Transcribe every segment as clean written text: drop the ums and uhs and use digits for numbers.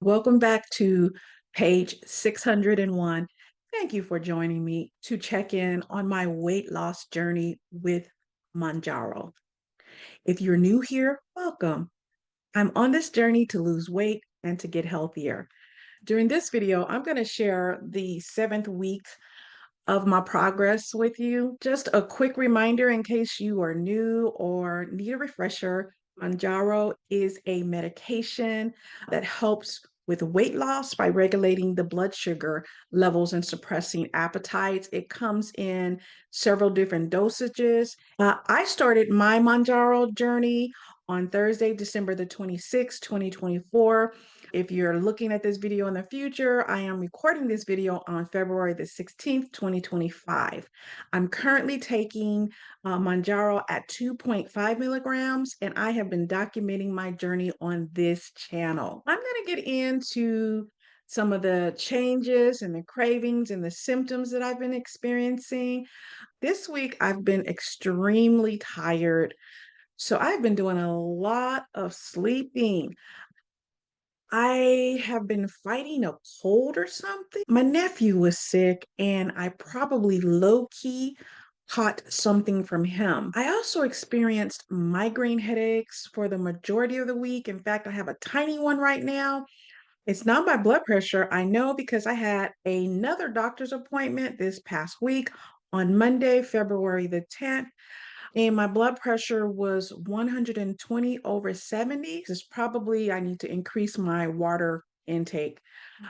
Welcome back to page 601. Thank you for joining me to check in on my weight loss journey with Mounjaro. If you're new here, welcome. I'm on this journey to lose weight and to get healthier. During this video, I'm going to share the seventh week of my progress with you. Just a quick reminder in case you are new or need a refresher. Mounjaro is a medication that helps with weight loss by regulating the blood sugar levels and suppressing appetites. It comes in several different dosages. I started my Mounjaro journey on Thursday, December the 26th, 2024. If you're looking at this video in the future, I am recording this video on February the 16th, 2025. I'm currently taking Mounjaro at 2.5 milligrams, and I have been documenting my journey on this channel. I'm going to get into some of the changes and the cravings and the symptoms that I've been experiencing. This week, I've been extremely tired. So I've been doing a lot of sleeping. I have been fighting a cold or something. My nephew was sick, and I probably low key caught something from him. I also experienced migraine headaches for the majority of the week. In fact, I have a tiny one right now. It's not my blood pressure. I know because I had another doctor's appointment this past week on Monday, February the 10th. And my blood pressure was 120 over 70. It's probably I need to increase my water intake.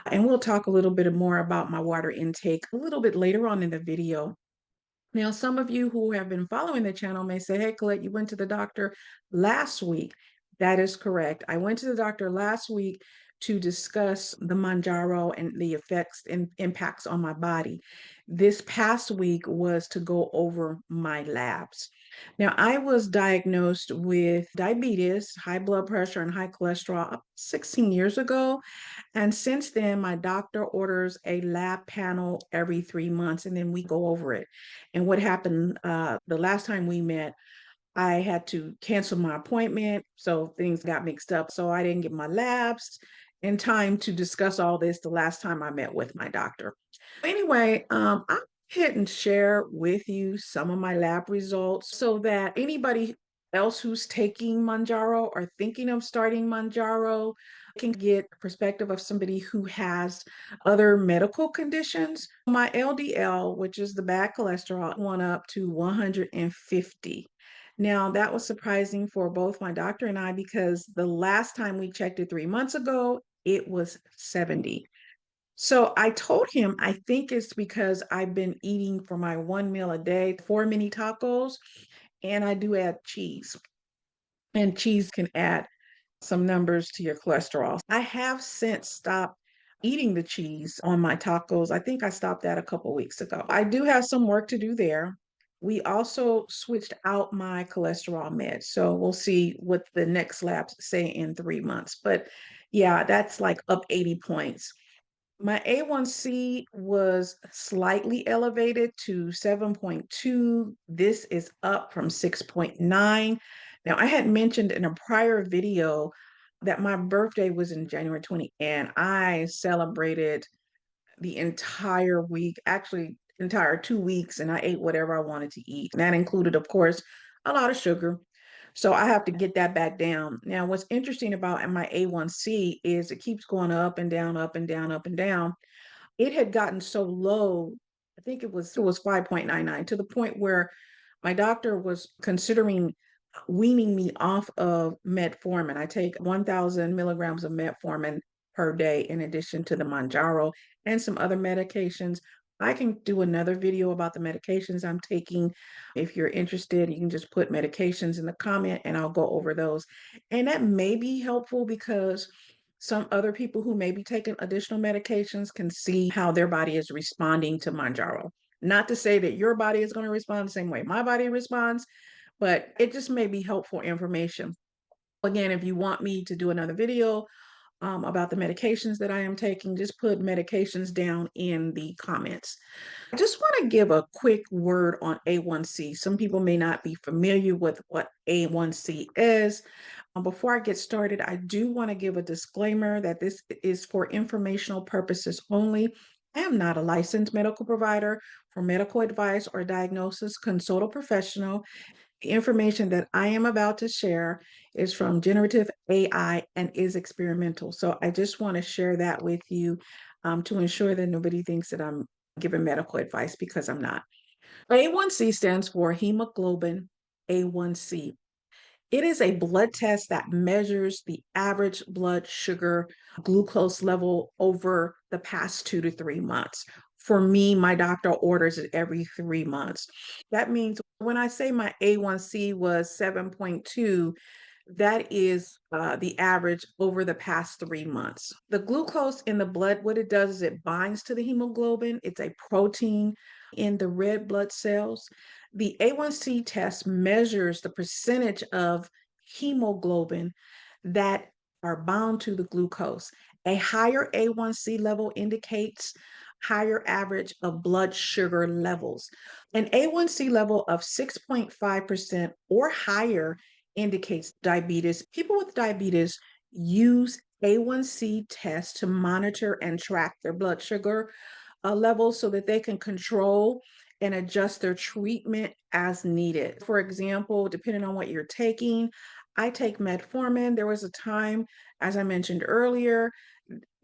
And we'll talk a little bit more about my water intake a little bit later on in the video. Now, some of you who have been following the channel may say, hey, Colette, you went to the doctor last week. That is correct. I went to the doctor last week to discuss the Mounjaro and the effects and impacts on my body. This past week was to go over my labs. Now, I was diagnosed with diabetes, high blood pressure, and high cholesterol 16 years ago. And since then, my doctor orders a lab panel every 3 months, and then we go over it. And what happened the last time we met, I had to cancel my appointment. So things got mixed up. So I didn't get my labs in time to discuss all this the last time I met with my doctor. Anyway, I'm here and share with you some of my lab results so that anybody else who's taking Mounjaro or thinking of starting Mounjaro can get perspective of somebody who has other medical conditions. My LDL, which is the bad cholesterol, went up to 150. Now, that was surprising for both my doctor and I because the last time we checked it 3 months ago, it was 70. So I told him, I think it's because I've been eating for my one meal a day, 4 mini tacos, and I do add cheese. And cheese can add some numbers to your cholesterol. I have since stopped eating the cheese on my tacos. I think I stopped that a couple weeks ago. I do have some work to do there. We also switched out my cholesterol meds. So we'll see what the next labs say in 3 months. But yeah, that's like up 80 points. My A1C was slightly elevated to 7.2. This is up from 6.9. Now, I had mentioned in a prior video that my birthday was in January 20, and I celebrated the entire week, actually, entire 2 weeks, and I ate whatever I wanted to eat. And that included, of course, a lot of sugar. So I have to get that back down. Now, what's interesting about my A1C is it keeps going up and down, up and down, up and down. It had gotten so low, I think it was 5.99 to the point where my doctor was considering weaning me off of metformin. I take 1,000 milligrams of metformin per day in addition to the Mounjaro and some other medications. I can do another video about the medications I'm taking. If you're interested, you can just put medications in the comment and I'll go over those. And that may be helpful because some other people who may be taking additional medications can see how their body is responding to Mounjaro. Not to say that your body is going to respond the same way my body responds, but it just may be helpful information. Again, if you want me to do another video about the medications that I am taking, just put medications down in the comments. I just want to give a quick word on A1C. Some people may not be familiar with what A1C is. Before I get started, I do want to give a disclaimer that this is for informational purposes only. I am not a licensed medical provider. For medical advice or diagnosis, consult a professional. The information that I am about to share is from generative AI and is experimental. So I just want to share that with you to ensure that nobody thinks that I'm giving medical advice, because I'm not. A1C stands for hemoglobin A1C. It is a blood test that measures the average blood sugar glucose level over the past 2 to 3 months. For me, my doctor orders it every 3 months. That means when I say my A1C was 7.2, that is the average over the past 3 months. The glucose in the blood, what it does is it binds to the hemoglobin. It's a protein in the red blood cells. The A1C test measures the percentage of hemoglobin that are bound to the glucose. A higher A1C level indicates higher average of blood sugar levels. An A1C level of 6.5% or higher indicates diabetes. People with diabetes use A1C tests to monitor and track their blood sugar levels so that they can control and adjust their treatment as needed. For example, depending on what you're taking, I take metformin. There was a time, as I mentioned earlier,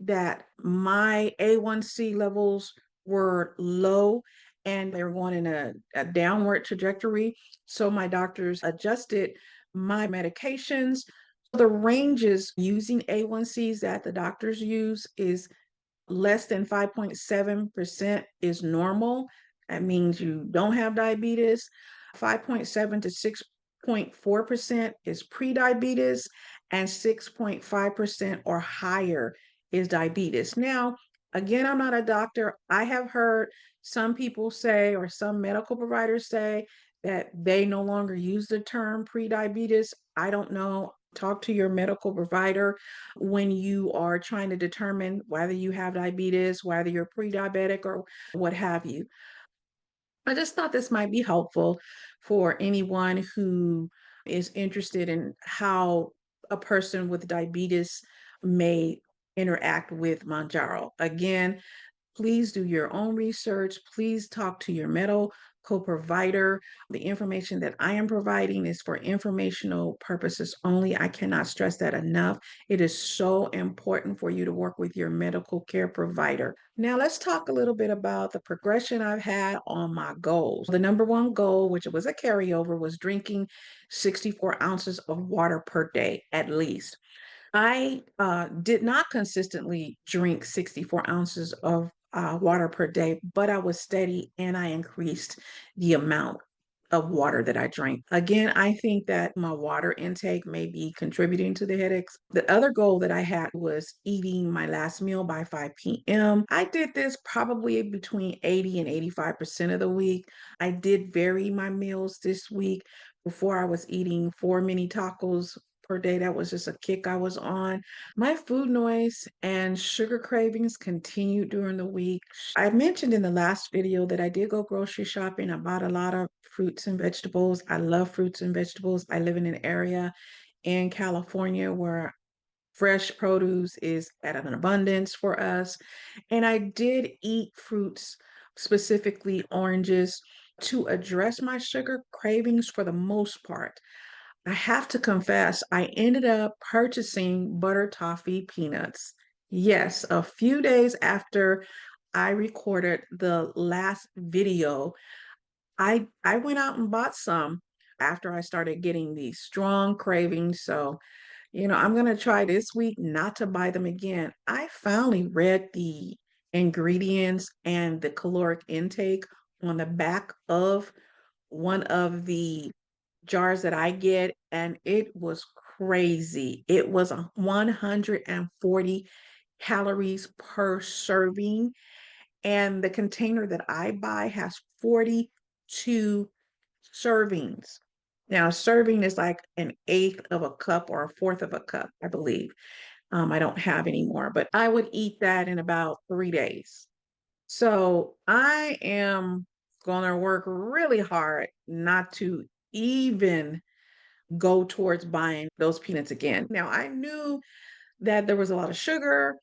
that my A1C levels were low and they were going in a downward trajectory. So my doctors adjusted my medications. The ranges using A1Cs that the doctors use is less than 5.7% is normal. That means you don't have diabetes. 5.7 to 6.4% is prediabetes, and 6.5% or higher is diabetes. Now, again, I'm not a doctor. I have heard some people say, or some medical providers say, that they no longer use the term prediabetes. I don't know. Talk to your medical provider when you are trying to determine whether you have diabetes, whether you're pre-diabetic, or what have you. I just thought this might be helpful for anyone who is interested in how a person with diabetes may interact with Mounjaro. Again, please do your own research. Please talk to your medical provider. The information that I am providing is for informational purposes only. I cannot stress that enough. It is so important for you to work with your medical care provider. Now, let's talk a little bit about the progression I've had on my goals. The number one goal, which was a carryover, was drinking 64 ounces of water per day at least. I did not consistently drink 64 ounces of water per day, but I was steady and I increased the amount of water that I drank. Again, I think that my water intake may be contributing to the headaches. The other goal that I had was eating my last meal by 5 p.m. I did this probably between 80 and 85% of the week. I did vary my meals this week. Before, I was eating 4 mini tacos per day. That was just a kick I was on. My food noise and sugar cravings continued during the week. I mentioned in the last video that I did go grocery shopping. I bought a lot of fruits and vegetables. I love fruits and vegetables. I live in an area in California where fresh produce is at an abundance for us. And I did eat fruits, specifically oranges, to address my sugar cravings for the most part. I have to confess, I ended up purchasing butter toffee peanuts. Yes, a few days after I recorded the last video, I went out and bought some after I started getting these strong cravings. So, I'm going to try this week not to buy them again. I finally read the ingredients and the caloric intake on the back of one of the jars that I get, and it was crazy. It was 140 calories per serving, and the container that I buy has 42 servings. Now, a serving is like an eighth of a cup or a fourth of a cup, I believe. I don't have anymore, but I would eat that in about 3 days. So I am going to work really hard not to even go towards buying those peanuts again. Now, I knew that there was a lot of sugar,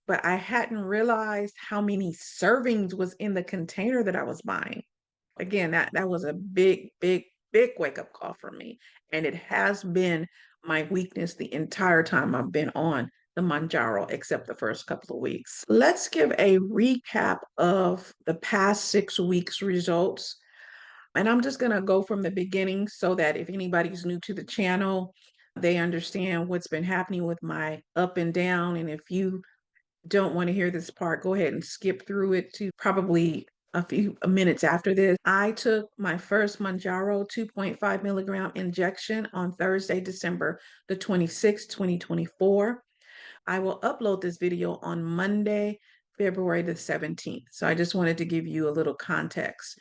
but I hadn't realized how many servings was in the container that I was buying. Again, that was a big, big, big wake up call for me. And it has been my weakness the entire time I've been on the Mounjaro, except the first couple of weeks. Let's give a recap of the past 6 weeks results. And I'm just going to go from the beginning so that if anybody's new to the channel, they understand what's been happening with my up and down. And if you don't want to hear this part, go ahead and skip through it to probably a few minutes after this. I took my first Mounjaro 2.5 milligram injection on Thursday, December the 26th, 2024. I will upload this video on Monday, February the 17th. So I just wanted to give you a little context.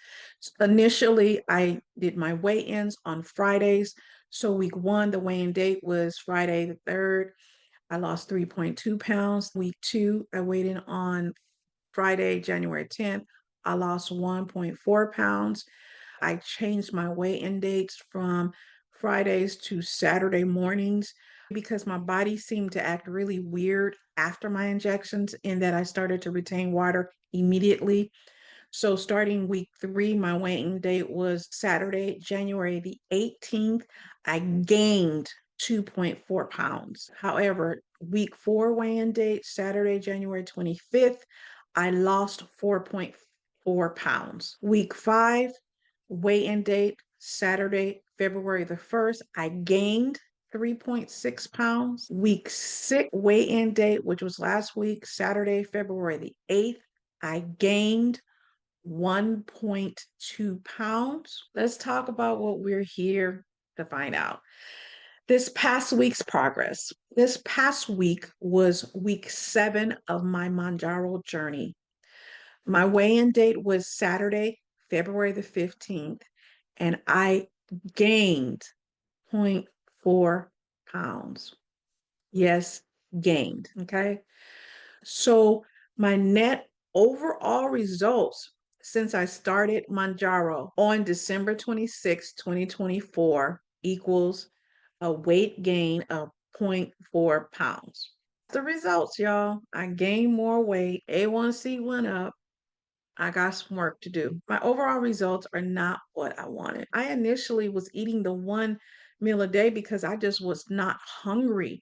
Initially, I did my weigh-ins on Fridays. So week one, the weigh-in date was Friday the 3rd. I lost 3.2 pounds. Week two, I weighed in on Friday, January 10th. I lost 1.4 pounds. I changed my weigh-in dates from Fridays to Saturday mornings because my body seemed to act really weird after my injections in that I started to retain water immediately. So starting week three, my weighing date was Saturday, January the 18th. I gained 2.4 pounds. However, week four weighing date, Saturday, January 25th, I lost 4.4 pounds. Week five, weigh-in date, Saturday, February the 1st, I gained 3.6 pounds. Week six, weigh-in date, which was last week, Saturday, February the 8th, I gained 1.2 pounds. Let's talk about what we're here to find out. This past week's progress. This past week was week 7 of my Mounjaro journey. My weigh-in date was Saturday, February the 15th, and I gained zero point 0.4 pounds. Yes, gained. Okay. So my net overall results since I started Mounjaro on December 26, 2024 equals a weight gain of 0.4 pounds. The results, y'all, I gained more weight, A1C went up. I got some work to do. My overall results are not what I wanted. I initially was eating the one meal a day because I just was not hungry.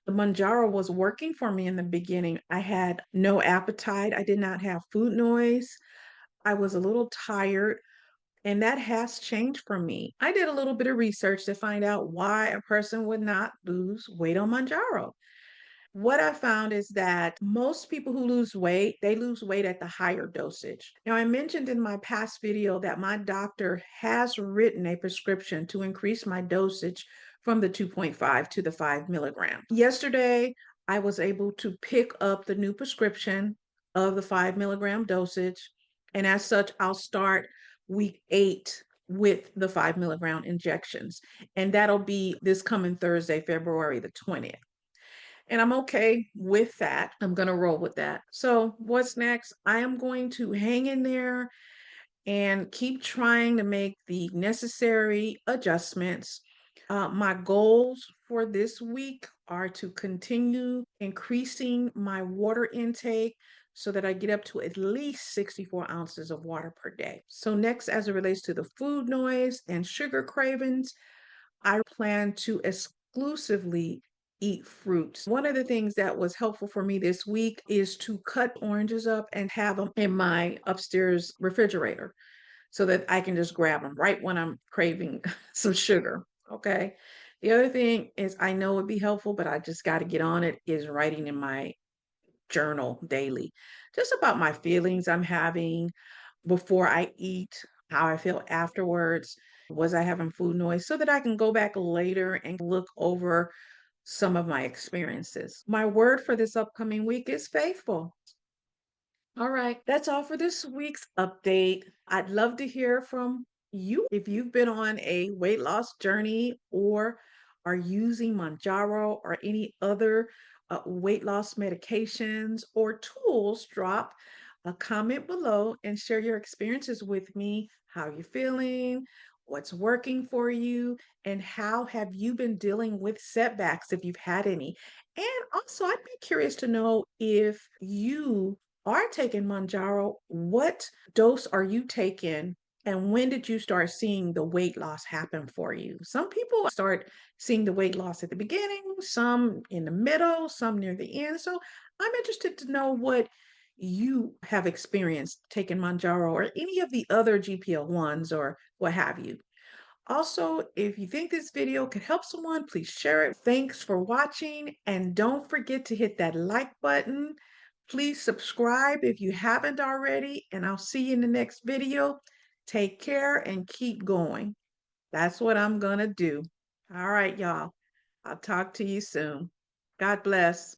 The Mounjaro was working for me in the beginning. I had no appetite. I did not have food noise. I was a little tired, and that has changed for me. I did a little bit of research to find out why a person would not lose weight on Mounjaro. What I found is that most people who lose weight, they lose weight at the higher dosage. Now, I mentioned in my past video that my doctor has written a prescription to increase my dosage from the 2.5 to the 5 milligram. Yesterday, I was able to pick up the new prescription of the 5 milligram dosage. And as such, I'll start week 8 with the 5 milligram injections. And that'll be this coming Thursday, February the 20th. And I'm okay with that. I'm going to roll with that. So, what's next? I am going to hang in there and keep trying to make the necessary adjustments. My goals for this week are to continue increasing my water intake so that I get up to at least 64 ounces of water per day. So, next, as it relates to the food noise and sugar cravings, I plan to exclusively eat fruits. One of the things that was helpful for me this week is to cut oranges up and have them in my upstairs refrigerator so that I can just grab them right when I'm craving some sugar. Okay. The other thing is I know it'd be helpful, but I just got to get on it is writing in my journal daily, just about my feelings I'm having before I eat, how I feel afterwards. Was I having food noise? So that I can go back later and look over some of my experiences. My word for this upcoming week is faithful. All right, that's all for this week's update. I'd love to hear from you if you've been on a weight loss journey or are using Mounjaro or any other weight loss medications or tools, drop a comment below and share your experiences with me. How you feeling? What's working for you? And how have you been dealing with setbacks if you've had any? And also, I'd be curious to know if you are taking Mounjaro, what dose are you taking? And when did you start seeing the weight loss happen for you? Some people start seeing the weight loss at the beginning, some in the middle, some near the end. So I'm interested to know what you have experienced taking Mounjaro or any of the other GPL-1s or what have you. Also, if you think this video could help someone, please share it. Thanks for watching, and don't forget to hit that like button. Please subscribe if you haven't already, and I'll see you in the next video. Take care and keep going. That's what I'm gonna do. All right, y'all. I'll talk to you soon. God bless.